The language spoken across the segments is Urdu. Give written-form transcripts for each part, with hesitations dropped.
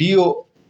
DO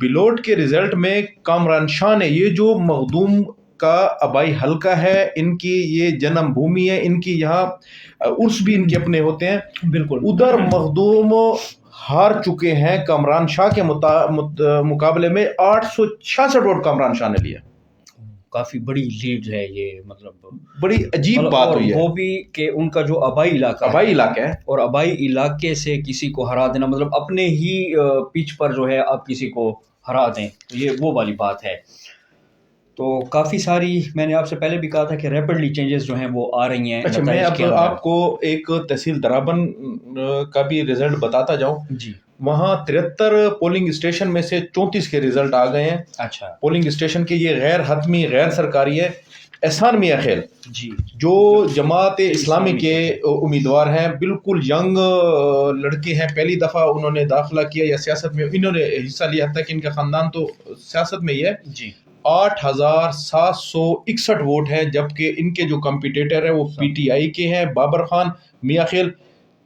بلوٹ کے رزلٹ میں کامران شاہ نے، یہ جو مخدوم کا آبائی حلقہ ہے، ان کی یہ جنم بھومی ہے، ان کی یہاں عرس بھی ان کے اپنے ہوتے ہیں، بالکل ادھر مخدوم ہار چکے ہیں کامران شاہ کے مقابلے میں 866 ووٹ کامران شاہ نے لیا. کافی بڑی لیڈ ہے یہ، مطلب بڑی عجیب بات ہوئی ہے. وہ بھی کہ ان کا جو آبائی علاقہ ہے اور آبائی علاقے سے کسی کو ہرا دینا، مطلب اپنے ہی پچ پر جو ہے آپ کسی کو ہرا دیں، تو یہ وہ والی بات ہے. تو کافی ساری، میں نے آپ سے پہلے بھی کہا تھا کہ ریپڈلی چینجز جو ہیں وہ آ رہی ہیں. اچھا، میں اب آپ کو ایک تحصیل درابن کا بھی رزلٹ بتاتا جاؤں. جی، وہاں 73 پولنگ اسٹیشن میں سے 34 کے رزلٹ آ گئے ہیں. اچھا، پولنگ اسٹیشن کے یہ غیر حتمی غیر سرکاری ہے. احسان میاں خیل جی، جو جماعت اسلامی کے امیدوار ہیں، بالکل ینگ لڑکے ہیں، پہلی دفعہ انہوں نے داخلہ کیا یا سیاست میں انہوں نے حصہ لیا، حتیٰ کہ ان کا خاندان تو سیاست میں ہی ہے. جی، 8761 ووٹ ہیں، جبکہ ان کے جو کمپیٹیٹر ہیں وہ پی ٹی آئی کے ہیں. بابر خان میاں خیل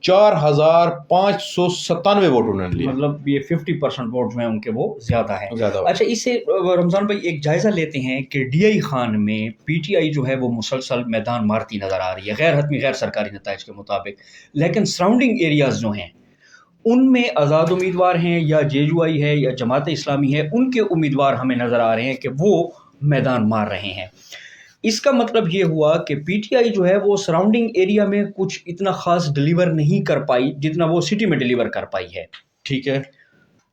4597 ووٹ انہوں نے لیا. مطلب یہ 50% ووٹ جو ہیں ان کے وہ زیادہ ہیں. زیادہ. اچھا، اس سے رمضان بھائی ایک جائزہ لیتے ہیں کہ ڈی آئی خان میں پی ٹی آئی جو ہے وہ مسلسل میدان مارتی نظر آ رہی ہے غیر حتمی غیر سرکاری نتائج کے مطابق، لیکن سراؤنڈنگ ایریاز جو ہیں ان میں آزاد امیدوار ہیں یا جے یو آئی ہے یا جماعت اسلامی ہے، ان کے امیدوار ہمیں نظر آ رہے ہیں کہ وہ میدان مار رہے ہیں. اس کا مطلب یہ ہوا کہ پی ٹی آئی جو ہے وہ سراؤنڈنگ ایریا میں کچھ اتنا خاص ڈیلیور نہیں کر پائی جتنا وہ سٹی میں ڈیلیور کر پائی ہے. ٹھیک ہے.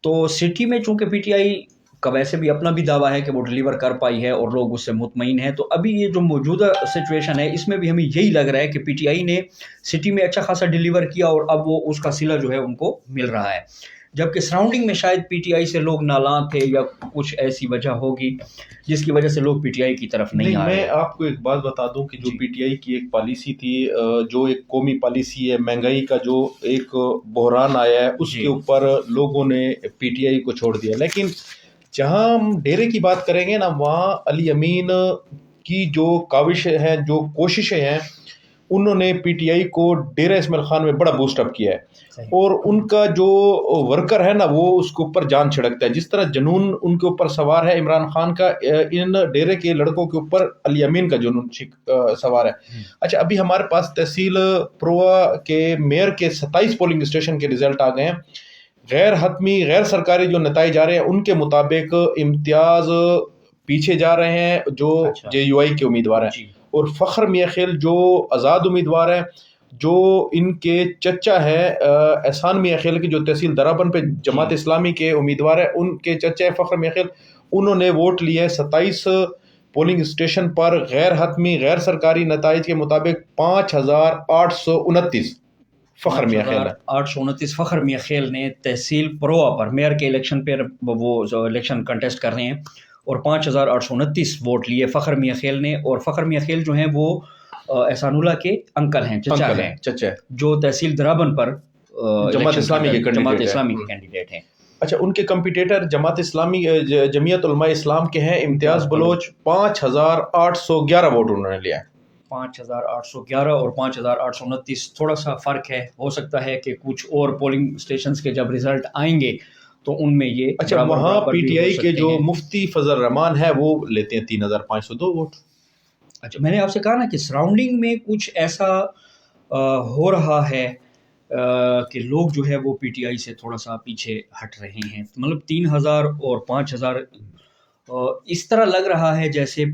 تو سٹی میں چونکہ پی ٹی آئی کا ویسے بھی اپنا بھی دعویٰ ہے کہ وہ ڈیلیور کر پائی ہے اور لوگ اس سے مطمئن ہیں، تو ابھی یہ جو موجودہ سچویشن ہے اس میں بھی ہمیں یہی لگ رہا ہے کہ پی ٹی آئی نے سٹی میں اچھا خاصا ڈیلیور کیا اور اب وہ اس کا صلہ جو ہے ان کو مل رہا ہے، جبکہ سراؤنڈنگ میں شاید پی ٹی آئی سے لوگ نالاں تھے یا کچھ ایسی وجہ ہوگی جس کی وجہ سے لوگ پی ٹی آئی کی طرف نہیں آ رہے. میں آپ کو ایک بات بتا دوں کہ جو پی ٹی آئی کی ایک پالیسی تھی، جو ایک قومی پالیسی ہے، مہنگائی کا جو ایک بحران آیا ہے، اس کے اوپر لوگوں نے پی ٹی آئی کو چھوڑ دیا. لیکن جہاں ہم ڈیرے کی بات کریں گے نا، وہاں علی امین کی جو کاوشیں ہیں، جو کوششیں ہیں، انہوں نے پی ٹی آئی کو ڈیرہ اسماعیل خان میں بڑا بوسٹ اپ کیا ہے. اور ان کا جو ورکر ہے نا، وہ اس کے اوپر جان چھڑکتا ہے. جس طرح جنون ان کے اوپر سوار ہے عمران خان کا، ان ڈیرے کے لڑکوں کے اوپر علی امین کا جنون سوار ہے. اچھا، ابھی ہمارے پاس تحصیل پروا کے میئر کے 27 پولنگ اسٹیشن کے رزلٹ آ گئے ہیں. غیر حتمی غیر سرکاری جو نتائج آ رہے ہیں ان کے مطابق امتیاز پیچھے جا رہے ہیں جو جے یو آئی کے امیدوار ہیں، اور فخر میاں خیل جو آزاد امیدوار ہیں، جو ان کے چچا ہے احسان میاں خیل کی جو تحصیل درابن پہ جماعت اسلامی کے امیدوار ہیں، ان کے چچا ہے فخر میاں خیل، انہوں نے ووٹ لیے ہے 27 پولنگ اسٹیشن پر غیر حتمی غیر سرکاری نتائج کے مطابق 5829 فخر میاں خیل 829 فخر میاں خیل نے تحصیل پروا پر میئر کے الیکشن پہ وہ الیکشن کنٹیسٹ کر رہے ہیں اور 5829 ووٹ لیے فخر میاں خیل نے. اور فخر میاں خیل جو ہیں وہ احسان اللہ کے انکل ہیں، چچا جو تحصیل درابن پر جماعت اسلامی کے کینڈیڈیٹ ہیں. اچھا، ان کے کمپیٹیٹر جماعت اسلامی جمعیت علماء اسلام کے ہیں امتیاز بلوچ. 5811 ووٹ انہوں نے لیا ہے. 5811 اور 5829 تھوڑا سا فرق ہے. ہو سکتا ہے کہ کچھ اور پولنگ اسٹیشنز کے جب رزلٹ آئیں گے تو ان میں یہ اچھا، وہاں پی ٹی آئی کے جو مفتی فضل الرحمان ہے وہ لیتے ہیں 3502 ووٹ. اچھا، میں نے آپ سے کہا نا کہ سراؤنڈنگ میں کچھ ایسا ہو رہا ہے کہ لوگ جو ہے وہ پی ٹی آئی سے تھوڑا سا پیچھے ہٹ رہے ہیں. مطلب 3000 اور 5000 اس طرح لگ رہا ہے جیسے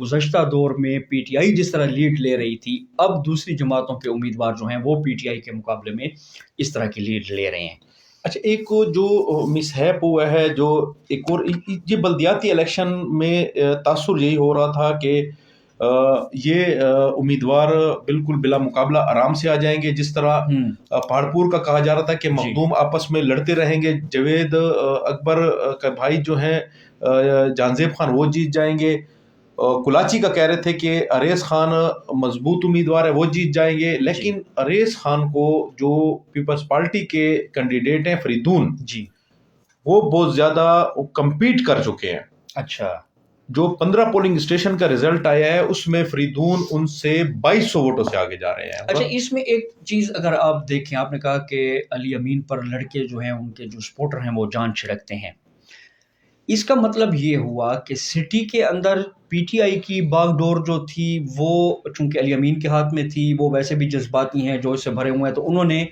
گزشتہ دور میں پی ٹی آئی جس طرح لیڈ لے رہی تھی، اب دوسری جماعتوں کے امیدوار جو ہیں وہ پی ٹی آئی کے مقابلے میں اس طرح کی لیڈ لے رہے ہیں. اچھا، ایک جو مسہیپ ہوا ہے، جو ایک اور یہ بلدیاتی الیکشن میں تاثر یہی ہو رہا تھا کہ یہ امیدوار بالکل بلا مقابلہ آرام سے آ جائیں گے. جس طرح پہاڑپور کا کہا جا رہا تھا کہ مخدوم آپس میں لڑتے رہیں گے، جاوید اکبر کا بھائی جو ہیں جانزیب خان وہ جیت جائیں گے. کلاچی کا کہہ رہے تھے کہ اریس خان مضبوط امیدوار ہے وہ جیت جائیں گے. لیکن اریس خان کو جو پیپلز پارٹی کے کینڈیڈیٹ ہیں فریدون جی، وہ بہت زیادہ کمپیٹ کر چکے ہیں. اچھا، جو 15 پولنگ اسٹیشن کا رزلٹ آیا ہے اس میں فریدون ان سے 2200 ووٹوں سے آگے جا رہے ہیں. اچھا، اس میں ایک چیز اگر آپ دیکھیں، آپ نے کہا کہ علی امین پر لڑکے جو ہیں ان کے جو سپورٹر ہیں وہ جان چھڑکتے ہیں. اس کا مطلب یہ ہوا کہ سٹی کے اندر پی ٹی آئی کی باغ ڈور جو تھی وہ چونکہ الیمین کے ہاتھ میں تھی، وہ ویسے بھی جذباتی ہیں، جو اس سے بھرے ہوئے ہیں، تو انہوں نے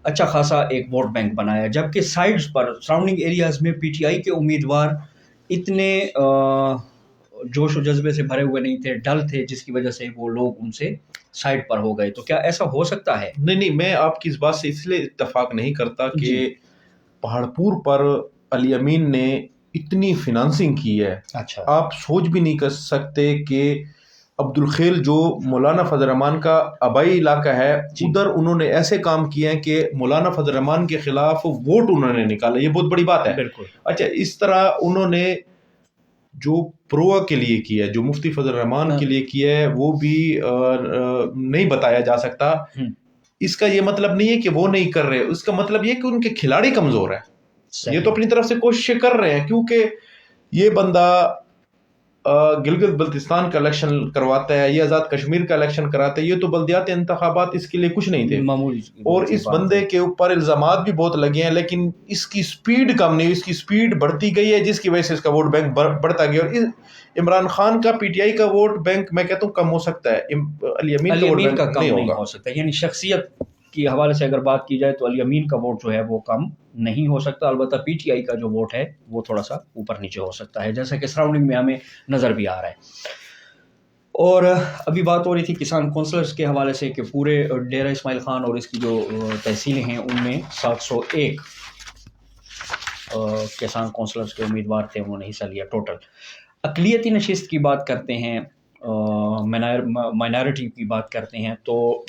اچھا خاصا ایک ووٹ بینک بنایا، جبکہ سائڈز پر سراؤنڈنگ ایریاز میں پی ٹی آئی کے امیدوار اتنے جوش و جذبے سے بھرے ہوئے نہیں تھے، ڈل تھے، جس کی وجہ سے وہ لوگ ان سے سائڈ پر ہو گئے. تو کیا ایسا ہو سکتا ہے؟ نہیں، میں آپ کی اس بات سے اس لیے اتفاق نہیں کرتا کہ پہاڑپور پر علی امین نے اتنی فنانسنگ کی ہے. اچھا، آپ سوچ بھی نہیں کر سکتے کہ عبد الخیل جو مولانا فضل الرحمان کا آبائی علاقہ ہے، ادھر انہوں نے ایسے کام کیے ہیں کہ مولانا فضل الرحمان کے خلاف ووٹ انہوں نے نکالا. یہ بہت بڑی بات ہے. بالکل. اچھا، اس طرح انہوں نے جو پروا کے لیے کیا ہے، جو مفتی فضل الرحمان کے لیے کیا ہے، وہ بھی نہیں بتایا جا سکتا. اس کا یہ مطلب نہیں ہے کہ وہ نہیں کر رہے، اس کا مطلب یہ کہ ان کے کھلاڑی کمزور ہیں. یہ تو اپنی طرف سے کوششیں کر رہے ہیں، کیونکہ یہ بندہ گلگت بلتستان کا الیکشن کرواتا ہے، یہ آزاد کشمیر کا الیکشن کراتا ہے، یہ تو بلدیاتی انتخابات اس کے لیے کچھ نہیں تھے. اور اس بندے کے اوپر الزامات بھی بہت لگے ہیں، لیکن اس کی سپیڈ کم نہیں، اس کی سپیڈ بڑھتی گئی ہے، جس کی وجہ سے اس کا ووٹ بینک بڑھتا گیا. اور عمران خان کا پی ٹی آئی کا ووٹ بینک میں کہتا ہوں کم ہو سکتا ہے، علی امین کا ووٹ بینک کم نہیں ہوگا. ہو سکتا. یعنی شخصیت کی حوالے سے اگر بات کی جائے تو علی امین کا ووٹ جو ہے وہ کم نہیں ہو سکتا. البتہ پی ٹی آئی کا جو ووٹ ہے وہ تھوڑا سا اوپر نیچے ہو سکتا ہے، جیسا کہ سراؤنڈنگ میں ہمیں نظر بھی آ رہا ہے. اور ابھی بات ہو رہی تھی کسان کونسلرز کے حوالے سے کہ پورے ڈیرہ اسماعیل خان اور اس کی جو تحصیلیں ہیں ان میں 701 کسان کونسلرز کے امیدوار تھے، انہوں نے حصہ لیا ٹوٹل. اقلیتی نشست کی بات کرتے ہیں، مائنارٹی کی بات کرتے ہیں، تو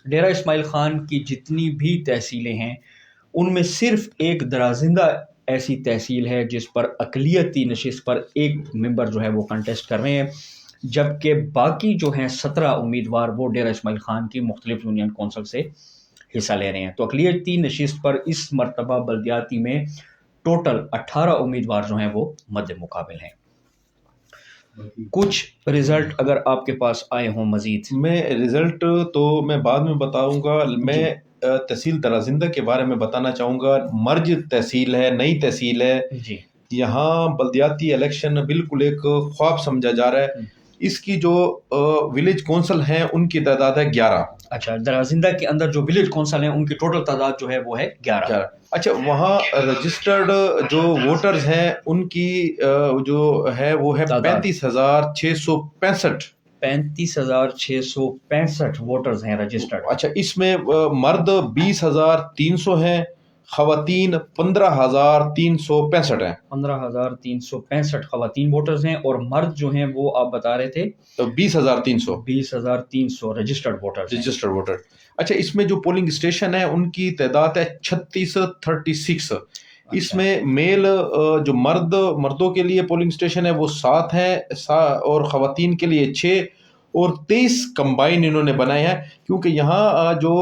ڈیرہ اسماعیل خان کی جتنی بھی تحصیلیں ہیں ان میں صرف ایک درازندہ ایسی تحصیل ہے جس پر اقلیتی نشست پر ایک ممبر جو ہے وہ کنٹیسٹ کر رہے ہیں، جبکہ باقی جو ہیں 17 امیدوار وہ ڈیرہ اسماعیل خان کی مختلف یونین کونسل سے حصہ لے رہے ہیں. تو اقلیتی نشست پر اس مرتبہ بلدیاتی میں ٹوٹل 18 امیدوار جو ہیں وہ مد مقابل ہیں. کچھ رزلٹ اگر آپ کے پاس آئے ہوں مزید؟ میں رزلٹ تو میں بعد میں بتاؤں گا. میں تحصیل درازندہ کے بارے میں بتانا چاہوں گا. مرج تحصیل ہے، نئی تحصیل ہے. یہاں بلدیاتی الیکشن بالکل ایک خواب سمجھا جا رہا ہے. اس کی جو ولیج کونسل ہیں ان کی تعداد ہے 11. اچھا، درازندہ کے اندر جو ولیج کونسل ہیں ان کی ٹوٹل تعداد جو ہے وہ ہے 11. اچھا، وہاں رجسٹرڈ جو ووٹرز ہیں ان کی جو ہے وہ ہے 35,665. 35,665 ووٹرز ہیں رجسٹرڈ. اچھا، اس میں مرد 20,300 ہیں، خواتین 15,365 ہیں. 15,365 خواتین ووٹرز ہیں، اور مرد جو ہیں وہ آپ بتا رہے تھے 20,300. 20,300 رجسٹرڈ ووٹر. اچھا، اس میں جو پولنگ اسٹیشن ہے ان کی تعداد ہے 3636. اس میں میل جو مردوں کے لیے پولنگ اسٹیشن ہے وہ 7 ہیں، اور خواتین کے لیے 6، اور 23 کمبائن انہوں نے بنائے ہیں. کیونکہ یہاں جو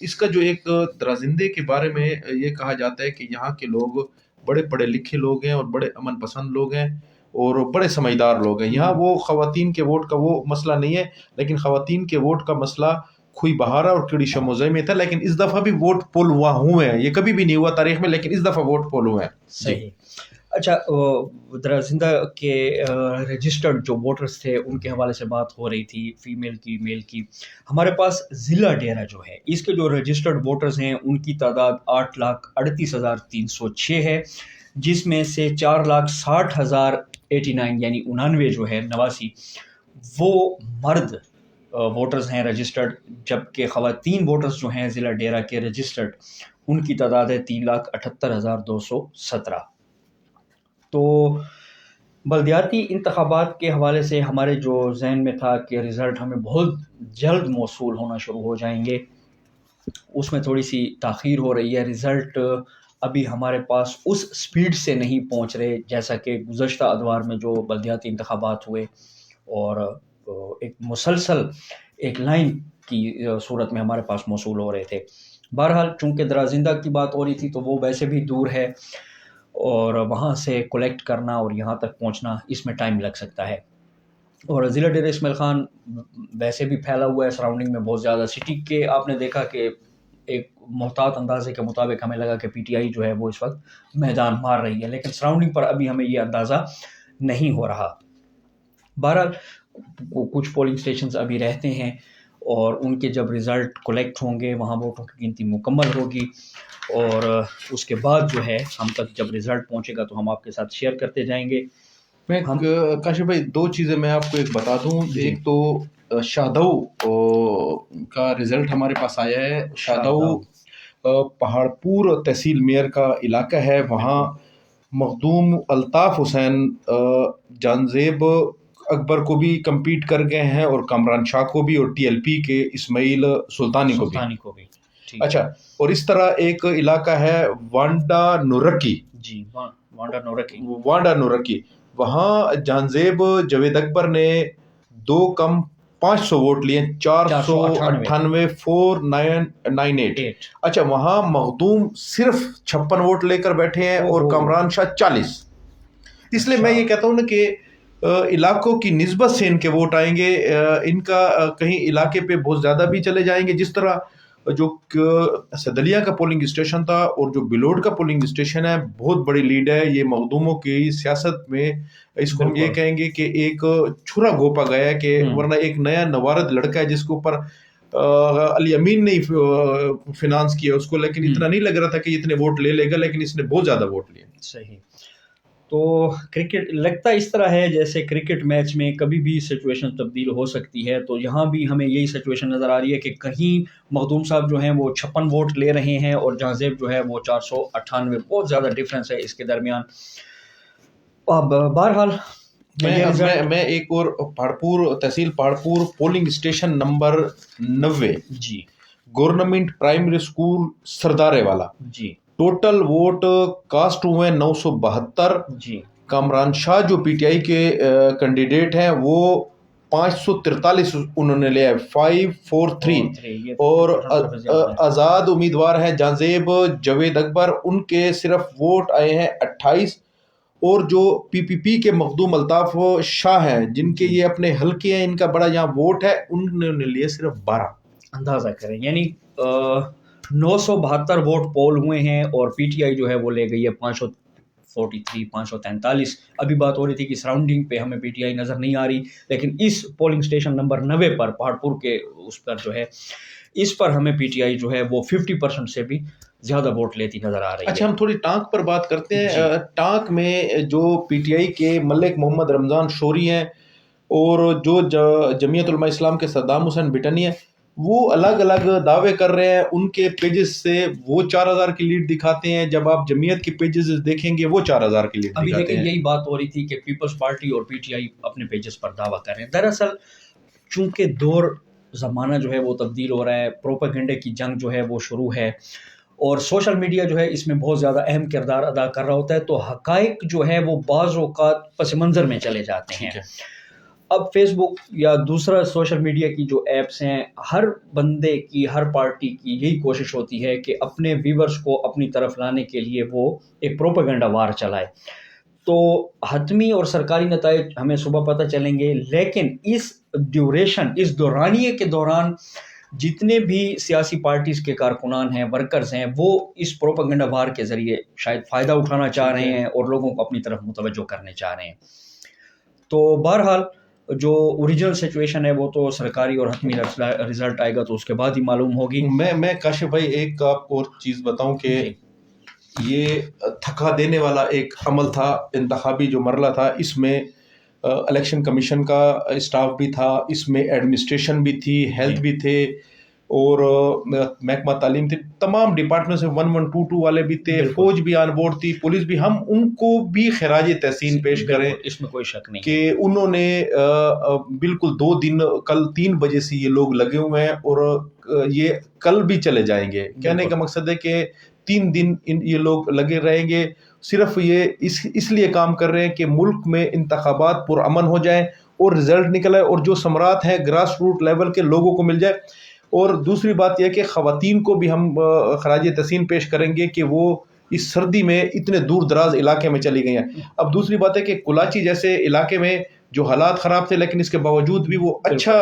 اس کا جو ایک درازندے کے بارے میں یہ کہا جاتا ہے کہ یہاں کے لوگ بڑے پڑھے لکھے لوگ ہیں اور بڑے امن پسند لوگ ہیں اور بڑے سمجھدار لوگ ہیں. یہاں وہ خواتین کے ووٹ کا وہ مسئلہ نہیں ہے، لیکن خواتین کے ووٹ کا مسئلہ کھوئی بہارا اور کیڑی شموزے میں تھا. لیکن اس دفعہ بھی ووٹ پول ہوئے ہیں، یہ کبھی بھی نہیں ہوا تاریخ میں، لیکن اس دفعہ ووٹ پول ہوئے ہیں. صحیح. اچھا، درازندہ کے رجسٹرڈ جو ووٹرز تھے ان کے حوالے سے بات ہو رہی تھی، فیمیل کی، میل کی. ہمارے پاس ضلع ڈیرہ جو ہے اس کے جو رجسٹرڈ ووٹرز ہیں ان کی تعداد 8,38,306 ہے، جس میں سے 4,60,089 یعنی 99 جو ہے 89 وہ مرد ووٹرز ہیں رجسٹرڈ، جبکہ خواتین ووٹرز جو ہیں ضلع ڈیرہ کے رجسٹرڈ ان کی تعداد ہے 3,78,217. تو بلدیاتی انتخابات کے حوالے سے ہمارے جو ذہن میں تھا کہ رزلٹ ہمیں بہت جلد موصول ہونا شروع ہو جائیں گے، اس میں تھوڑی سی تاخیر ہو رہی ہے. رزلٹ ابھی ہمارے پاس اس سپیڈ سے نہیں پہنچ رہے جیسا کہ گزشتہ ادوار میں جو بلدیاتی انتخابات ہوئے اور ایک مسلسل ایک لائن کی صورت میں ہمارے پاس موصول ہو رہے تھے. بہرحال چونکہ درازندہ کی بات ہو رہی تھی تو وہ ویسے بھی دور ہے اور وہاں سے کلیکٹ کرنا اور یہاں تک پہنچنا اس میں ٹائم لگ سکتا ہے. اور ضلع ڈیرہ اسماعیل خان ویسے بھی پھیلا ہوا ہے سراؤنڈنگ میں بہت زیادہ. سٹی کے آپ نے دیکھا کہ ایک محتاط اندازے کے مطابق ہمیں لگا کہ پی ٹی آئی جو ہے وہ اس وقت میدان مار رہی ہے، لیکن سراؤنڈنگ پر ابھی ہمیں یہ اندازہ نہیں ہو رہا۔ بہرحال کچھ پولنگ اسٹیشنز ابھی رہتے ہیں اور ان کے جب رزلٹ کلیکٹ ہوں گے، وہاں ووٹوں کی گنتی مکمل ہوگی، اور اس کے بعد جو ہے ہم تک جب رزلٹ پہنچے گا تو ہم آپ کے ساتھ شیئر کرتے جائیں گے۔ میں کاشف بھائی دو چیزیں میں آپ کو ایک بتا دوں، ایک تو شادو کا رزلٹ ہمارے پاس آیا ہے۔ شادو پہاڑ پور تحصیل میئر کا علاقہ ہے، وہاں مخدوم الطاف حسین جانزیب اکبر کو بھی کمپیٹ کر گئے ہیں، اور کامران شاہ کو بھی، اور ٹی ایل پی کے اسماعیل سلطانی کو بھی۔ اچھا، اور اس طرح ایک علاقہ ہے وانڈا نورکی، جی وانڈا نورکی، وہاں جانزیب جاوید اکبر نے 2-500 ووٹ لیے، 498 4998۔ اچھا، وہاں مخدوم صرف 56 ووٹ لے کر بیٹھے ہیں اور کامران شاہ 40۔ اس لیے میں یہ کہتا ہوں نا کہ علاقوں کی نسبت سے ان کے ووٹ آئیں گے، ان کا کہیں علاقے پہ بہت زیادہ بھی چلے جائیں گے، جس طرح جو سدلیہ کا پولنگ اسٹیشن تھا اور جو بلوڈ کا پولنگ اسٹیشن ہے، بہت بڑی لیڈ ہے۔ یہ مخدوموں کی سیاست میں اس کو ہم یہ کہیں گے کہ ایک چھرا گھونپا گیا ہے، کہ ورنہ ایک نیا نوارد لڑکا ہے جس کے اوپر علی امین نے فنانس کیا اس کو، لیکن اتنا نہیں لگ رہا تھا کہ اتنے ووٹ لے گا، لیکن اس نے بہت زیادہ ووٹ لیے۔ صحیح۔ تو کرکٹ لگتا اس طرح ہے جیسے کرکٹ میچ میں کبھی بھی سچویشن تبدیل ہو سکتی ہے، تو یہاں بھی ہمیں یہی سچویشن نظر آ رہی ہے کہ کہیں مخدوم صاحب جو ہیں وہ 56 ووٹ لے رہے ہیں اور جانزیب جو ہے وہ 498، بہت زیادہ ڈیفرنس ہے اس کے درمیان۔ اب بہرحال میں ایک اور پہاڑپور تحصیل پہاڑپور پولنگ اسٹیشن نمبر 90، جی، گورنمنٹ پرائمری اسکول سردارے والا، جی، ٹوٹل ووٹ کاسٹ ہوئے 972۔ جی، کامران شاہ جو پی ٹی آئی کے کینڈیڈیٹ ہیں وہ 543 انہوں نے لیا ہے، 543، اور آزاد امیدوار ہیں جانزیب جاوید اکبر، ان کے صرف ووٹ آئے ہیں 28، اور جو پی پی پی کے مخدوم الطاف شاہ ہیں جن کے یہ اپنے حلقے ہیں، ان کا بڑا یہاں ووٹ ہے، انہوں نے لیے صرف 12۔ اندازہ کریں، یعنی 972 ووٹ پول ہوئے ہیں اور پی ٹی آئی جو ہے وہ لے گئی ہے 543 543۔ ابھی بات ہو رہی تھی کہ سراؤنڈنگ پہ ہمیں پی ٹی آئی نظر نہیں آ رہی، لیکن اس پولنگ اسٹیشن نمبر 90 پر پہاڑپور کے اس پر جو ہے اس پر ہمیں پی ٹی آئی جو ہے وہ 50% سے بھی زیادہ ووٹ لیتی نظر آ رہی ہے۔ اچھا، ہم تھوڑی ٹانک پر بات کرتے ہیں۔ ٹانک میں جو پی ٹی آئی کے ملک محمد رمضان شوری ہیں اور جو جمعیت علماء اسلام کے صدام حسین بٹنی ہیں، وہ الگ الگ دعوے کر رہے ہیں۔ ان کے پیجز سے وہ 4000 کی لیڈ دکھاتے ہیں، جب آپ جمعیت کے پیجز دیکھیں گے وہ 4000 کی لیڈ دکھاتے ہیں۔ ابھی لیکن یہی بات ہو رہی تھی کہ پیپلز پارٹی اور پی ٹی آئی اپنے پیجز پر دعویٰ کر رہے ہیں۔ دراصل چونکہ دور زمانہ جو ہے وہ تبدیل ہو رہا ہے، پروپیگنڈے کی جنگ جو ہے وہ شروع ہے، اور سوشل میڈیا جو ہے اس میں بہت زیادہ اہم کردار ادا کر رہا ہوتا ہے، تو حقائق جو ہے وہ بعض اوقات پس منظر میں چلے جاتے ہیں۔ اب فیس بک یا دوسرا سوشل میڈیا کی جو ایپس ہیں، ہر بندے کی، ہر پارٹی کی یہی کوشش ہوتی ہے کہ اپنے ویورز کو اپنی طرف لانے کے لیے وہ ایک پروپیگنڈا وار چلائے۔ تو حتمی اور سرکاری نتائج ہمیں صبح پتہ چلیں گے، لیکن اس دورانیے کے دوران جتنے بھی سیاسی پارٹیز کے کارکنان ہیں، ورکرز ہیں، وہ اس پروپیگنڈا وار کے ذریعے شاید فائدہ اٹھانا چاہ رہے ہیں اور لوگوں کو اپنی طرف متوجہ کرنے چاہ رہے ہیں۔ تو بہرحال جو اوریجنل سچویشن ہے وہ تو سرکاری اور حتمی رزلٹ آئے گا تو اس کے بعد ہی معلوم ہوگی۔ میں کاشف بھائی ایک آپ اور چیز بتاؤں کہ یہ تھکا دینے والا ایک عمل تھا، انتخابی جو مرحلہ تھا، اس میں الیکشن کمیشن کا اسٹاف بھی تھا، اس میں ایڈمنسٹریشن بھی تھی، ہیلتھ بھی تھے، اور محکمہ تعلیم تھے، تمام ڈپارٹمنٹ سے 1122 والے بھی تھے، فوج بھی آن بورڈ تھی، پولیس بھی۔ ہم ان کو بھی خراج تحسین پیش کریں، اس میں کوئی شک نہیں کہ انہوں نے بالکل 2 دن، کل 3 بجے سے یہ لوگ لگے ہوئے ہیں اور یہ کل بھی چلے جائیں گے۔ کہنے کا مقصد ہے کہ 3 دن یہ لوگ لگے رہیں گے، صرف یہ اس لیے کام کر رہے ہیں کہ ملک میں انتخابات پرامن ہو جائیں اور رزلٹ نکل آئے اور جو ثمرات ہیں گراس روٹ لیول کے لوگوں کو مل جائے۔ اور دوسری بات یہ کہ خواتین کو بھی ہم خراج تحسین پیش کریں گے کہ وہ اس سردی میں اتنے دور دراز علاقے میں چلی گئی ہیں۔ اب دوسری بات ہے کہ کلاچی جیسے علاقے میں جو حالات خراب تھے لیکن اس کے باوجود بھی وہ اچھا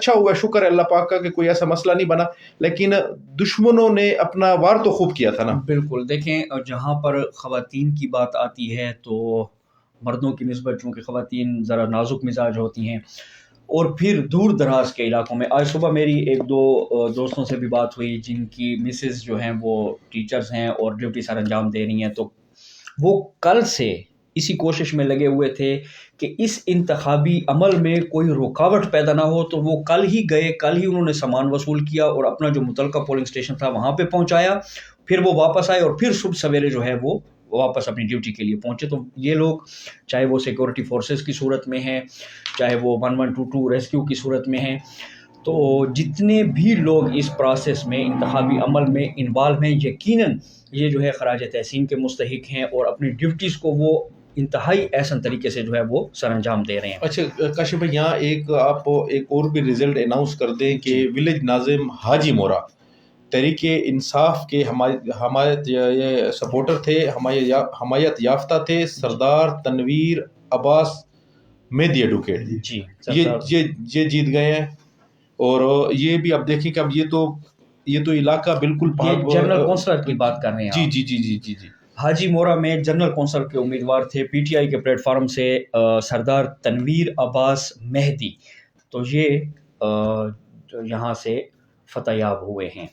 ہوا، شکر ہے اللہ پاک کا کہ کوئی ایسا مسئلہ نہیں بنا، لیکن دشمنوں نے اپنا وار تو خوب کیا تھا نا. بالکل. دیکھیں جہاں پر خواتین کی بات آتی ہے تو مردوں کی نسبت چونکہ خواتین ذرا نازک مزاج ہوتی ہیں، اور پھر دور دراز کے علاقوں میں، آج صبح میری ایک دو دوستوں سے بھی بات ہوئی جن کی مسز جو ہیں وہ ٹیچرز ہیں اور ڈیوٹی سر انجام دے رہی ہیں، تو وہ کل سے اسی کوشش میں لگے ہوئے تھے کہ اس انتخابی عمل میں کوئی رکاوٹ پیدا نہ ہو، تو وہ کل ہی گئے، کل ہی انہوں نے سامان وصول کیا اور اپنا جو متعلقہ پولنگ اسٹیشن تھا وہاں پہ پہنچایا، پھر وہ واپس آئے اور پھر صبح سویرے جو ہے وہ واپس اپنی ڈیوٹی کے لیے پہنچے. تو یہ لوگ چاہے وہ سیکورٹی فورسز کی صورت میں ہیں، چاہے وہ 1122 ریسکیو کی صورت میں ہیں، تو جتنے بھی لوگ اس پروسیس میں انتخابی عمل میں انوالو ہیں، یقیناً یہ جو ہے خراج تحسین کے مستحق ہیں اور اپنی ڈیوٹیز کو وہ انتہائی احسن طریقے سے جو ہے وہ سر انجام دے رہے ہیں. اچھا کاشف بھائی، یہاں آپ ایک اور بھی ریزلٹ اناؤنس کر دیں کہ ولیج ناظم حاجی مورا تحریک انصاف کے حمایت یہ سپورٹر تھے، حمایت یافتہ تھے سردار تنویر عباس مہدی ایڈوکیٹ، جی یہ جیت گئے ہیں. اور یہ بھی اب دیکھیں کہ اب یہ تو علاقہ بالکل جنرل کونسلر کی بات کر رہے ہیں. جی جی جی جی جی جی حاجی مورا میں جنرل کونسل کے امیدوار تھے پی ٹی آئی کے پلیٹ فارم سے سردار تنویر عباس مہدی، تو یہ یہاں سے فتح یاب ہوئے ہیں.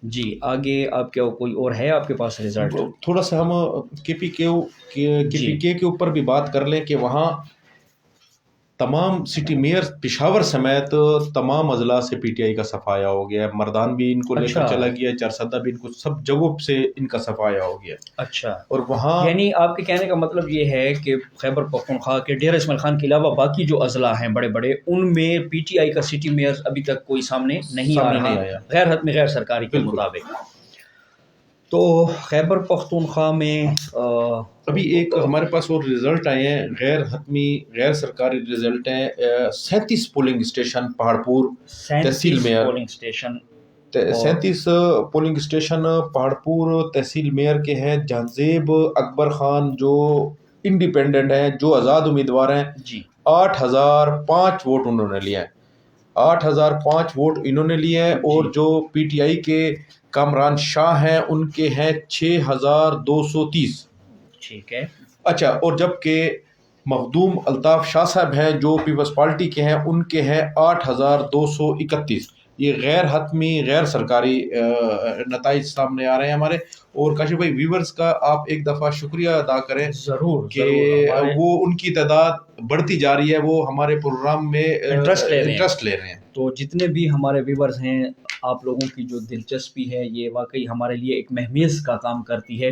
جی آگے آپ کیا کوئی اور ہے آپ کے پاس رزلٹ؟ تھوڑا سا ہم کے پی کے اوپر بھی بات کر لیں کہ وہاں تمام سٹی میئر پشاور سمیت تمام اضلاع سے پی ٹی آئی کا صفایا ہو گیا ہے. مردان بھی ان کو لے کر چلا گیا ہے، چارسدہ بھی ان کو، سب جگہوں سے ان کا صفایا ہو گیا. اچھا، اور وہاں یعنی آپ کے کہنے کا مطلب یہ ہے کہ خیبر پختونخوا کے ڈیرہ اسماعیل خان کے علاوہ باقی جو اضلاع ہیں بڑے بڑے، ان میں پی ٹی آئی کا سٹی میئر ابھی تک کوئی سامنے نہیں آیا غیر حتمی غیر سرکاری کے مطابق. تو خیبر پختونخوا میں ابھی ایک ہمارے پاس اور رزلٹ آئے ہیں، غیر حتمی غیر سرکاری رزلٹ ہیں. 37 پولنگ اسٹیشن پہاڑپور تحصیل میئر، 37 پولنگ اسٹیشن پہاڑپور تحصیل میئر کے ہیں. جہانزیب اکبر خان جو انڈیپینڈنٹ ہیں، جو آزاد امیدوار ہیں، 8005 ووٹ انہوں نے لیے ہیں، 8005 ووٹ انہوں نے لیے ہیں. اور جو پی ٹی آئی کے کامران شاہ ہیں ان کے ہیں 6230. ٹھیک ہے. اچھا، اور جبکہ مخدوم الطاف شاہ صاحب ہیں جو پیپلز پارٹی کے ہیں، ان کے ہیں 8231. یہ غیر حتمی غیر سرکاری نتائج سامنے آ رہے ہیں ہمارے. اور کاشف بھائی ویورز کا آپ ایک دفعہ شکریہ ادا کریں ضرور کہ وہ ان کی تعداد بڑھتی جا رہی ہے، وہ ہمارے پروگرام میں انٹرسٹ لے رہے ہیں. تو جتنے بھی ہمارے ویورز ہیں، آپ لوگوں کی جو دلچسپی ہے یہ واقعی ہمارے لیے ایک مہمیز کا کام کرتی ہے،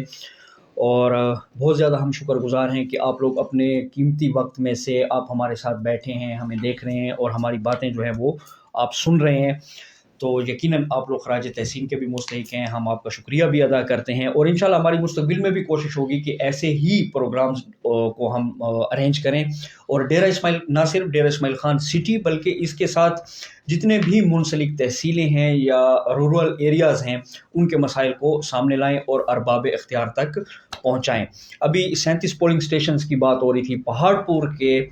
اور بہت زیادہ ہم شکر گزار ہیں کہ آپ لوگ اپنے قیمتی وقت میں سے آپ ہمارے ساتھ بیٹھے ہیں، ہمیں دیکھ رہے ہیں اور ہماری باتیں جو ہیں وہ آپ سن رہے ہیں. تو یقیناً آپ لوگ خراج تحسین کے بھی مستحق ہیں، ہم آپ کا شکریہ بھی ادا کرتے ہیں. اور انشاءاللہ ہماری مستقبل میں بھی کوشش ہوگی کہ ایسے ہی پروگرامز کو ہم ارینج کریں، اور ڈیرہ اسماعیل، نہ صرف ڈیرہ اسماعیل خان سٹی بلکہ اس کے ساتھ جتنے بھی منسلک تحصیلیں ہیں یا رورل ایریاز ہیں ان کے مسائل کو سامنے لائیں اور ارباب اختیار تک پہنچائیں. ابھی 37 پولنگ اسٹیشنز کی بات ہو رہی تھی. پہاڑپور کے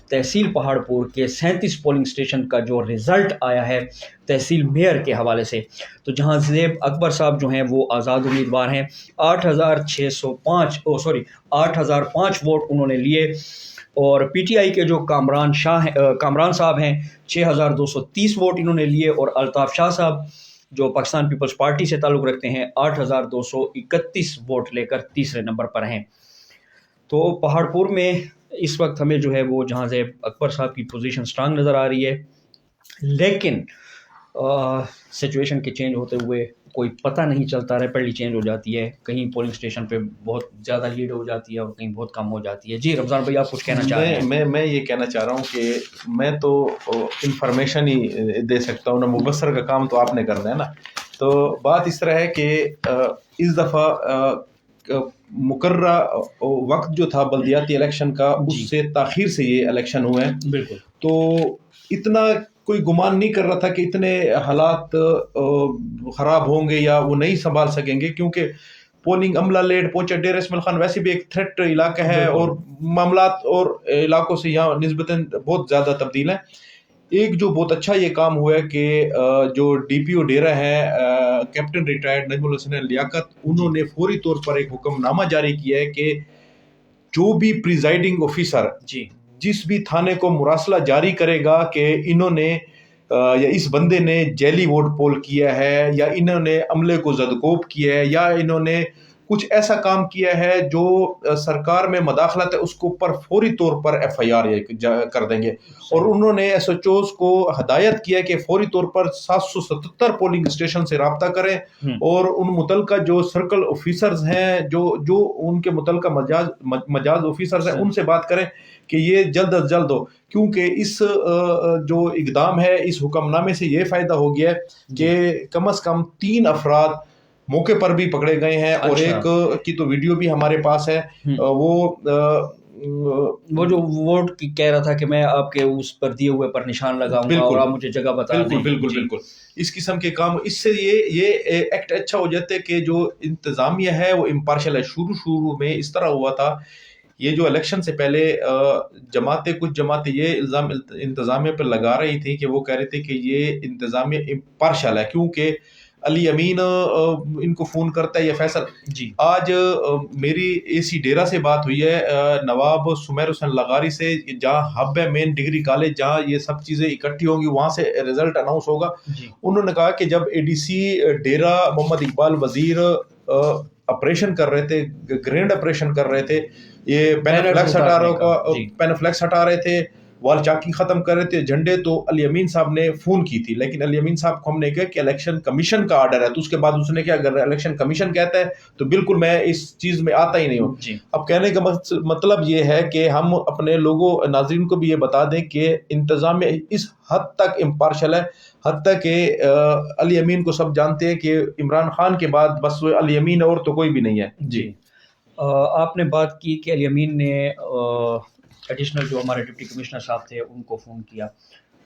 تحصیل پہاڑپور کے 37 پولنگ اسٹیشن کا جو رزلٹ آیا ہے تحصیل میئر کے حوالے سے، تو جہاں زیب اکبر صاحب جو ہیں وہ آزاد امیدوار ہیں، 8005 ووٹ انہوں نے لیے. اور پی ٹی آئی کے جو کامران صاحب ہیں 6230 ووٹ انہوں نے لیے. اور الطاف شاہ صاحب جو پاکستان پیپلز پارٹی سے تعلق رکھتے ہیں 8231 ووٹ لے کر تیسرے نمبر پر ہیں. تو پہاڑپور میں اس وقت ہمیں جو ہے وہ جہاں زیب اکبر صاحب کی پوزیشن سٹرانگ نظر آ رہی ہے، لیکن سچویشن کے چینج ہوتے ہوئے کوئی پتہ نہیں چلتا، ریپڈلی چینج ہو جاتی ہے. کہیں پولنگ اسٹیشن پہ بہت زیادہ لیڈ ہو جاتی ہے اور کہیں بہت کم ہو جاتی ہے. جی رمضان بھائی آپ کچھ کہنا چاہ رہے ہیں؟ میں یہ کہنا چاہ رہا ہوں کہ میں تو انفارمیشن ہی دے سکتا ہوں نا، مبصر کا کام تو آپ نے کرنا ہے نا. تو بات اس طرح ہے کہ اس دفعہ مقررہ وقت جو تھا بلدیاتی الیکشن کا، اس سے تاخیر سے یہ الیکشن ہوئے ہیں. بالکل. تو اتنا کوئی گمان نہیں کر رہا تھا کہ اتنے حالات خراب ہوں گے یا وہ نہیں سنبھال سکیں گے، کیونکہ پولنگ عملہ لیٹ پہنچا ڈیر اسماعیل خان ویسے بھی ایک تھریٹ علاقہ ہے اور معاملات اور علاقوں سے یہاں نسبتاً بہت زیادہ تبدیل ہیں. ایک جو بہت اچھا یہ کام ہوا ہے کہ جو ڈی پی او ڈیرہ ہے کیپٹن ریٹائرڈ نجم الحسن لیاقت, انہوں نے فوری طور پر ایک حکم نامہ جاری کیا ہے کہ جو بھی پریزائڈنگ آفیسر جس بھی تھانے کو مراسلہ جاری کرے گا کہ انہوں نے یا اس بندے نے جیلی ووٹ پول کیا ہے یا انہوں نے عملے کو زدکوب کیا ہے یا انہوں نے کچھ ایسا کام کیا ہے جو سرکار میں مداخلت ہے, اس کے اوپر فوری طور پر ایف آئی آر کر دیں گے. اور انہوں نے ایس ایچ اوز کو ہدایت کیا کہ فوری طور پر 777 پولنگ اسٹیشن سے رابطہ کریں اور ان متعلقہ جو سرکل آفیسرز ہیں جو ان کے متعلقہ مجاز آفیسرز ہیں ان سے بات کریں کہ یہ جلد از جلد ہو, کیونکہ اس جو اقدام ہے اس حکم نامے سے یہ فائدہ ہو گیا ہے کہ کم از کم 3 افراد موقع پر بھی پکڑے گئے ہیں. اور ایک کی تو ویڈیو بھی ہمارے پاس ہے, وہ جو ووٹ کی کہہ رہا تھا کہ میں آپ کے اس پر دیے ہوئے پر نشان لگاؤں گا اور آپ مجھے جگہ بتا دیں. بالکل اس قسم کے کام, اس سے یہ ایکٹ اچھا ہو جاتے کہ جو انتظامیہ ہے وہ امپارشل ہے. شروع میں اس طرح ہوا تھا, یہ جو الیکشن سے پہلے کچھ جماعتیں یہ الزام انتظامیہ پر لگا رہی تھی کہ وہ کہہ رہے تھے کہ یہ انتظامیہ امپارشل ہے کیونکہ علی امین ان کو فون کرتا ہے یا فیصل. آج میری اے سی ڈیرہ سے بات ہوئی ہے نواب سمیر حسین لغاری سے, جہاں ہب ہے مین ڈگری کالج, جہاں یہ سب چیزیں اکٹھی ہوں گی, وہاں سے رزلٹ اناؤنس ہوگا. انہوں نے کہا کہ جب اے ڈی سی ڈیرہ محمد اقبال وزیر آپریشن کر رہے تھے, گرینڈ آپریشن کر رہے تھے, یہ پینفلیکس ہٹا رہے تھے, وال چاکی ختم کر رہے تھے, جھنڈے, تو علی امین صاحب نے فون کی تھی. لیکن علی امین صاحب کو ہم نے کہا کہ الیکشن کمیشن کا آرڈر ہے, تو اس کے بعد اس نے کہا اگر الیکشن کمیشن کہتا ہے تو بالکل میں اس چیز میں آتا ہی نہیں ہوں. اب کہنے کا مطلب یہ ہے کہ ہم اپنے لوگوں ناظرین کو بھی یہ بتا دیں کہ انتظامیہ اس حد تک امپارشل ہے, حتیٰ کہ علی امین کو سب جانتے ہیں کہ عمران خان کے بعد بس وہ علی امین اور تو کوئی بھی نہیں ہے. آپ نے بات کی کہ علی امین نے ایڈیشنل جو ہمارے ڈپٹی کمشنر صاحب تھے ان کو فون کیا.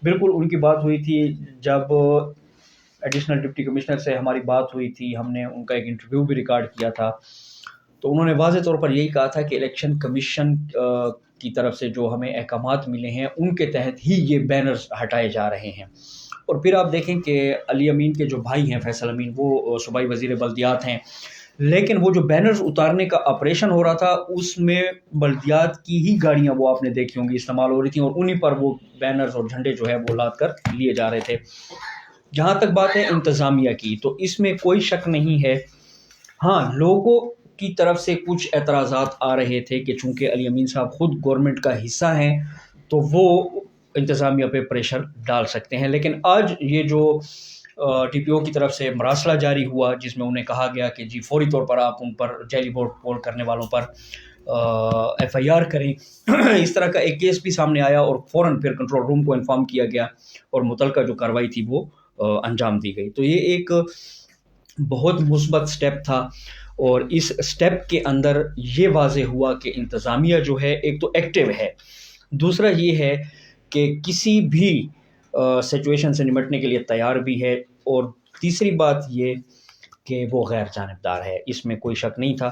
بالکل ان کی بات ہوئی تھی, جب ایڈیشنل ڈپٹی کمشنر سے ہماری بات ہوئی تھی, ہم نے ان کا ایک انٹرویو بھی ریکارڈ کیا تھا, تو انہوں نے واضح طور پر یہی کہا تھا کہ الیکشن کمیشن کی طرف سے جو ہمیں احکامات ملے ہیں ان کے تحت ہی یہ بینرز ہٹائے جا رہے ہیں. اور پھر آپ دیکھیں کہ علی امین کے جو بھائی ہیں فیصل امین, وہ صوبائی وزیر بلدیات ہیں, لیکن وہ جو بینرز اتارنے کا آپریشن ہو رہا تھا اس میں بلدیات کی ہی گاڑیاں وہ آپ نے دیکھی ہوں گی استعمال ہو رہی تھیں, اور انہی پر وہ بینرز اور جھنڈے جو ہے وہ لاد کر لیے جا رہے تھے. جہاں تک بات ہے انتظامیہ کی, تو اس میں کوئی شک نہیں ہے, ہاں لوگوں کی طرف سے کچھ اعتراضات آ رہے تھے کہ چونکہ علی امین صاحب خود گورنمنٹ کا حصہ ہیں تو وہ انتظامیہ پہ پریشر ڈال سکتے ہیں. لیکن آج یہ جو ٹی پی او کی طرف سے مراسلہ جاری ہوا جس میں انہیں کہا گیا کہ جی فوری طور پر آپ ان پر جعلی ووٹ پول کرنے والوں پر ایف آئی آر کریں, اس طرح کا ایک کیس بھی سامنے آیا اور فوراً پھر کنٹرول روم کو انفارم کیا گیا اور متعلقہ جو کارروائی تھی وہ انجام دی گئی. تو یہ ایک بہت مثبت سٹیپ تھا, اور اس سٹیپ کے اندر یہ واضح ہوا کہ انتظامیہ جو ہے ایک تو ایکٹیو ہے, دوسرا یہ ہے کہ کسی بھی سچویشن سے نمٹنے کے لیے تیار بھی ہے, اور تیسری بات یہ کہ وہ غیر جانبدار ہے, اس میں کوئی شک نہیں تھا.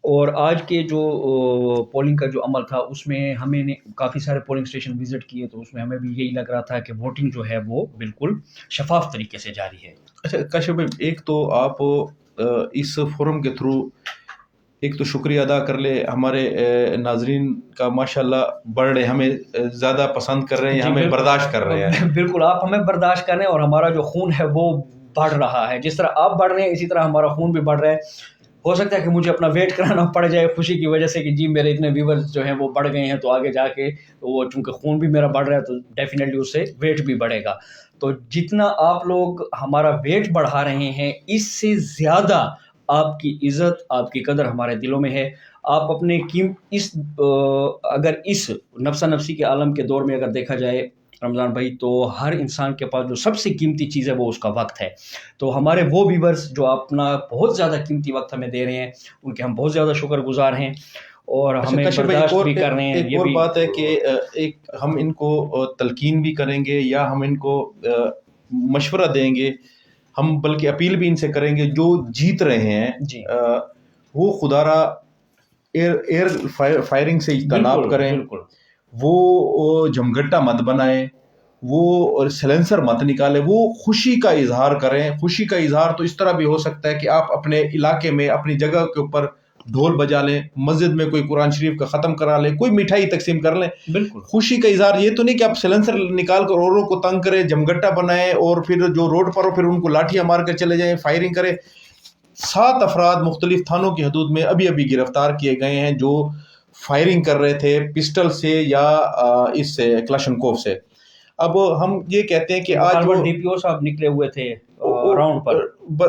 اور آج کے جو پولنگ کا جو عمل تھا اس میں ہمیں نے کافی سارے پولنگ اسٹیشن وزٹ کیے, تو اس میں ہمیں بھی یہی لگ رہا تھا کہ ووٹنگ جو ہے وہ بالکل شفاف طریقے سے جاری ہے. اچھا کاشف بھائی, ایک تو آپ اس فورم کے تھرو ایک تو شکریہ ادا کر لے, ہمارے ناظرین کا ماشاءاللہ بڑھ رہے, ہمیں زیادہ پسند کر رہے ہیں, ہمیں برداشت کر رہے ہیں. بالکل, آپ ہمیں برداشت کر رہے ہیں اور ہمارا جو خون ہے وہ بڑھ رہا ہے. جس طرح آپ بڑھ رہے ہیں اسی طرح ہمارا خون بھی بڑھ رہا ہے. ہو سکتا ہے کہ مجھے اپنا ویٹ کرانا پڑ جائے خوشی کی وجہ سے کہ جی میرے اتنے ویورز جو ہیں وہ بڑھ گئے ہیں, تو آگے جا کے وہ چونکہ خون بھی میرا بڑھ رہا ہے تو ڈیفینیٹلی اس سے ویٹ بھی بڑھے گا. تو جتنا آپ لوگ ہمارا ویٹ بڑھا رہے ہیں اس سے زیادہ آپ کی عزت, آپ کی قدر ہمارے دلوں میں ہے. آپ اپنے اگر اس نفسا نفسی کے عالم کے دور میں اگر دیکھا جائے رمضان بھائی, تو ہر انسان کے پاس جو سب سے قیمتی چیز ہے وہ اس کا وقت ہے. تو ہمارے وہ ویورز جو اپنا بہت زیادہ قیمتی وقت ہمیں دے رہے ہیں ان کے ہم بہت زیادہ شکر گزار ہیں, اور ہمیں برداشت بھی کر رہے ہیں. ایک اور بات ہے کہ ایک ہم ان کو تلقین بھی کریں گے یا ہم ان کو مشورہ دیں گے, ہم بلکہ اپیل بھی ان سے کریں گے جو جیت رہے ہیں, وہ خدارہ ایئر فائرنگ سے اجتناب کریں، وہ جمگٹا مت بنائیں، وہ سیلنسر مت نکالیں، وہ خوشی کا اظہار کریں. خوشی کا اظہار تو اس طرح بھی ہو سکتا ہے کہ آپ اپنے علاقے میں اپنی جگہ کے اوپر ڈھول بجا لیں، مسجد میں کوئی قرآن شریف کا ختم کرا لیں، کوئی مٹھائی تقسیم کر لیں. بالکل خوشی کا اظہار یہ تو نہیں کہ آپ سیلنسر نکال کر اوروں کو تنگ کریں، جمگٹا بنائیں اور پھر جو روڈ پر ہو پھر ان کو لاٹھیاں مار کر چلے جائیں، فائرنگ کریں. 7 افراد مختلف تھانوں کی حدود میں ابھی گرفتار کیے گئے ہیں جو فائرنگ کر رہے تھے پسٹل سے یا اس سے کلاشنکوف سے. اب ہم یہ کہتے ہیں کہ آج وہ ڈی پی او صاحب نکلے ہوئے تھے راؤنڈ پر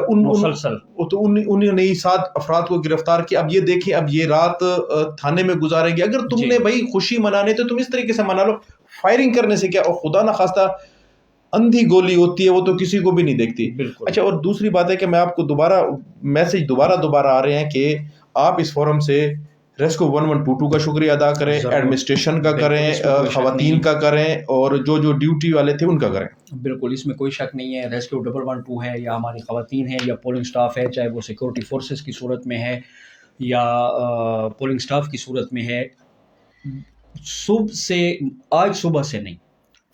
مسلسل، تو انہوں نے 7 افراد کو گرفتار کیا. اب یہ دیکھیں، اب یہ رات تھانے میں گزاریں گے. اگر تم نے بھائی خوشی منانے تو تم اس طریقے سے منا لو، فائرنگ کرنے سے کیا. اور خدا نہ خواستہ اندھی گولی ہوتی ہے، وہ تو کسی کو بھی نہیں دیکھتی. اچھا، اور دوسری بات ہے کہ میں آپ کو میسج دوبارہ آ رہے ہیں کہ آپ اس فورم سے ریسکو 1122 کا شکریہ ادا کریں، ایڈمنسٹریشن کا کریں، خواتین کا کریں، اور جو ڈیوٹی والے تھے ان کا کریں. بالکل، اس میں کوئی شک نہیں ہے. ریسکیو 112 ہے یا ہماری خواتین ہیں یا پولنگ سٹاف ہے، چاہے وہ سیکورٹی فورسز کی صورت میں ہے یا پولنگ سٹاف کی صورت میں ہے. آج صبح سے نہیں،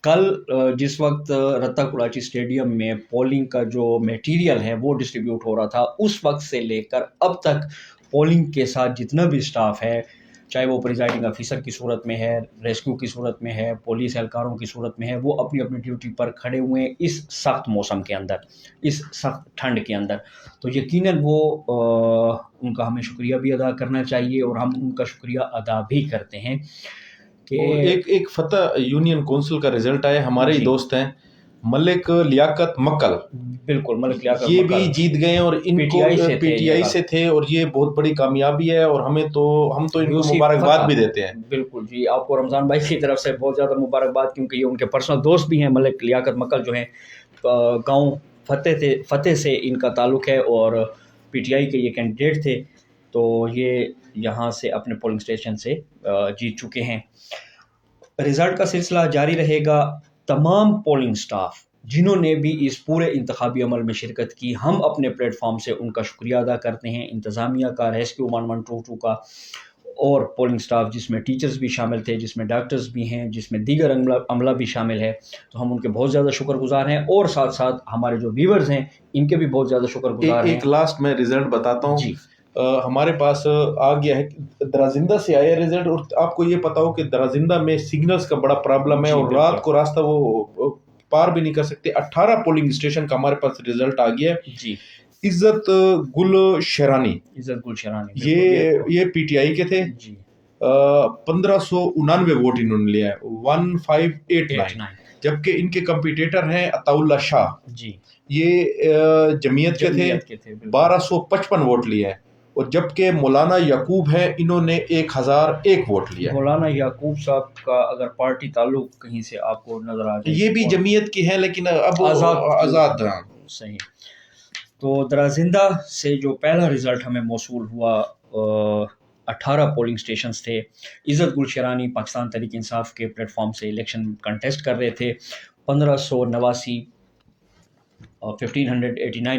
کل جس وقت رتا کراچی اسٹیڈیم میں پولنگ کا جو میٹیریل ہے وہ ڈسٹریبیوٹ ہو رہا تھا، اس وقت سے لے کر اب تک پولنگ کے ساتھ جتنا بھی سٹاف ہے، چاہے وہ پریزائڈنگ آفیسر کی صورت میں ہے، ریسکیو کی صورت میں ہے، پولیس اہلکاروں کی صورت میں ہے، وہ اپنی اپنی ڈیوٹی پر کھڑے ہوئے ہیں اس سخت موسم کے اندر، اس سخت ٹھنڈ کے اندر. تو یقیناً وہ ان کا ہمیں شکریہ بھی ادا کرنا چاہیے، اور ہم ان کا شکریہ ادا بھی کرتے ہیں. ایک فتح یونین کونسل کا رزلٹ آیا، ہمارے ہی دوست ہیں ملک لیاقت مکل، بالکل ملک لیاقت یہ بھی جیت گئے اور ان کو پی ٹی آئی سے تھے، اور یہ بہت بڑی کامیابی ہے، اور ہم تو ان کو مبارکباد بھی دیتے ہیں. بالکل جی، آپ کو رمضان بھائی کی طرف سے بہت زیادہ مبارکباد، کیونکہ یہ ان کے پرسنل دوست بھی ہیں. ملک لیاقت مکل جو ہیں گاؤں فتح سے ان کا تعلق ہے، اور پی ٹی آئی کے یہ کینڈیڈیٹ تھے، تو یہ یہاں سے اپنے پولنگ اسٹیشن سے جیت چکے ہیں. رزلٹ کا سلسلہ جاری رہے گا. تمام پولنگ سٹاف جنہوں نے بھی اس پورے انتخابی عمل میں شرکت کی، ہم اپنے پلیٹ فارم سے ان کا شکریہ ادا کرتے ہیں. انتظامیہ کا، ریسکیو 1122 کا، اور پولنگ سٹاف جس میں ٹیچرز بھی شامل تھے، جس میں ڈاکٹرز بھی ہیں، جس میں دیگر عملہ بھی شامل ہے، تو ہم ان کے بہت زیادہ شکر گزار ہیں. اور ساتھ ساتھ ہمارے جو ویورز ہیں ان کے بھی بہت زیادہ شکر گزار ہیں. ایک لاسٹ میں رزلٹ بتاتا ہوں جی. ہمارے پاس آ گیا ہے، درازندہ سے آیا رزلٹ، اور آپ کو یہ پتا ہو کہ درازندہ میں سگنلز کا بڑا پرابلم ہے، اور رات کو راستہ وہ پار بھی نہیں کر سکتے. 18 پولنگ اسٹیشن کا ہمارے پاس رزلٹ آ گیا ہے. جی. عزت گل شیرانی، یہ پی ٹی آئی کے تھے. 1599 ووٹ انہوں نے لیا ہے، 1589. جبکہ ان کے کمپیٹیٹر ہیں عطا اللہ شاہ، جی، یہ جمعیت کے تھے، 1255 ووٹ لیے ہیں. اور جبکہ مولانا یعقوب ہیں، انہوں نے 1001 ووٹ لیا. مولانا یعقوب صاحب کا اگر پارٹی تعلق کہیں سے آپ کو نظر آ جائے، یہ بھی جمعیت کی ہیں لیکن اب آزاد. صحیح. تو درازندہ سے جو پہلا رزلٹ ہمیں موصول ہوا، 18 پولنگ سٹیشنز تھے. عزت گل شیرانی پاکستان تحریک انصاف کے پلیٹ فارم سے الیکشن کنٹیسٹ کر رہے تھے. 1589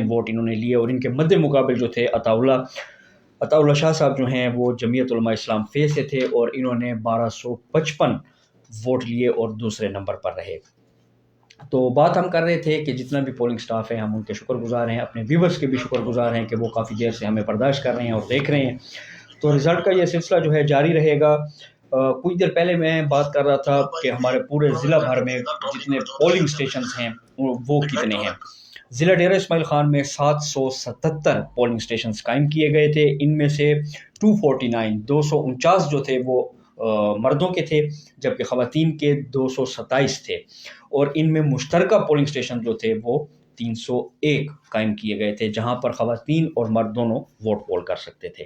ووٹ انہوں نے لیے، اور ان کے مد مقابل جو تھے عطا اللہ شاہ صاحب جو ہیں وہ جمعیت علماء اسلام فیض سے تھے، اور انہوں نے 1255 ووٹ لیے اور دوسرے نمبر پر رہے. تو بات ہم کر رہے تھے کہ جتنا بھی پولنگ سٹاف ہے ہم ان کے شکر گزار ہیں، اپنے ویورز کے بھی شکر گزار ہیں کہ وہ کافی دیر سے ہمیں برداشت کر رہے ہیں اور دیکھ رہے ہیں. تو رزلٹ کا یہ سلسلہ جو ہے جاری رہے گا. کچھ دیر پہلے میں بات کر رہا تھا کہ ہمارے پورے ضلع بھر میں جتنے پولنگ سٹیشنز ہیں وہ کتنے ہیں. ضلع ڈیرہ اسماعیل خان میں 777 پولنگ سٹیشنز قائم کیے گئے تھے. ان میں سے 249 جو تھے وہ مردوں کے تھے، جبکہ خواتین کے 227 تھے. اور ان میں مشترکہ پولنگ سٹیشن جو تھے وہ 301 قائم کیے گئے تھے، جہاں پر خواتین اور مرد دونوں ووٹ پول کر سکتے تھے.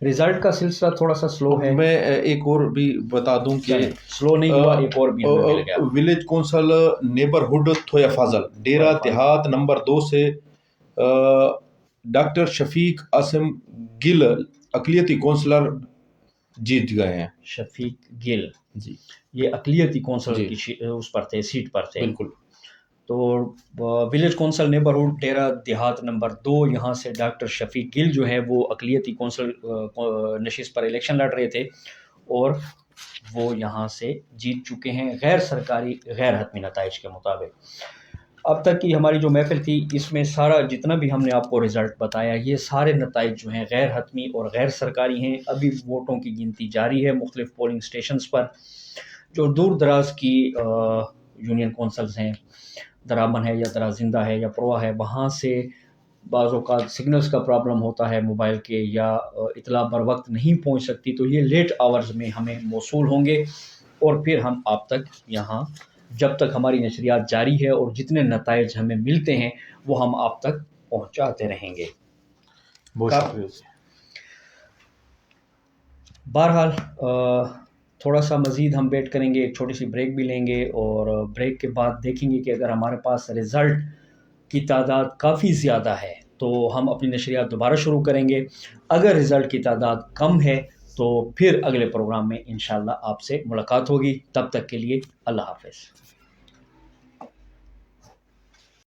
رزلٹ کا سلسلہ تھوڑا سا سلو ہے. میں ایک اور بھی بتا دوں کہ سلو نہیں ہوا، ایک اور بھی مل گیا. ولیج کونسل نیبرہڈ تھویا فاضل ڈیرہ دیہات نمبر 2 سے ڈاکٹر شفیق عاصم گل اقلیتی کونسلر جیت گئے ہیں. شفیق گل جی، یہ اقلیتی کونسل کی اس پر تھے، سیٹ پر تھے. بالکل. تو ولیج کونسل نیبرہڈ ڈیرہ دیہات نمبر 2 یہاں سے ڈاکٹر شفیق گل جو ہے وہ اقلیتی کونسل نشست پر الیکشن لڑ رہے تھے اور وہ یہاں سے جیت چکے ہیں غیر سرکاری غیر حتمی نتائج کے مطابق۔ اب تک کی ہماری جو محفل تھی اس میں سارا جتنا بھی ہم نے آپ کو رزلٹ بتایا یہ سارے نتائج جو ہیں غیر حتمی اور غیر سرکاری ہیں۔ ابھی ووٹوں کی گنتی جاری ہے مختلف پولنگ سٹیشنز پر۔ جو دور دراز کی یونین کونسلز ہیں، درامن ہے یا درازندہ ہے یا پروا ہے، وہاں سے بعض اوقات سگنلز کا پرابلم ہوتا ہے موبائل کے یا اطلاع بر وقت نہیں پہنچ سکتی، تو یہ لیٹ آورز میں ہمیں موصول ہوں گے اور پھر ہم آپ تک یہاں جب تک ہماری نشریات جاری ہے اور جتنے نتائج ہمیں ملتے ہیں وہ ہم آپ تک پہنچاتے رہیں گے۔ بہت شکریہ۔ بہرحال تھوڑا سا مزید ہم ویٹ کریں گے، ایک چھوٹی سی بریک بھی لیں گے اور بریک کے بعد دیکھیں گے کہ اگر ہمارے پاس رزلٹ کی تعداد کافی زیادہ ہے تو ہم اپنی نشریات دوبارہ شروع کریں گے۔ اگر رزلٹ کی تعداد کم ہے تو پھر اگلے پروگرام میں انشاءاللہ آپ سے ملاقات ہوگی۔ تب تک کے لیے اللہ حافظ۔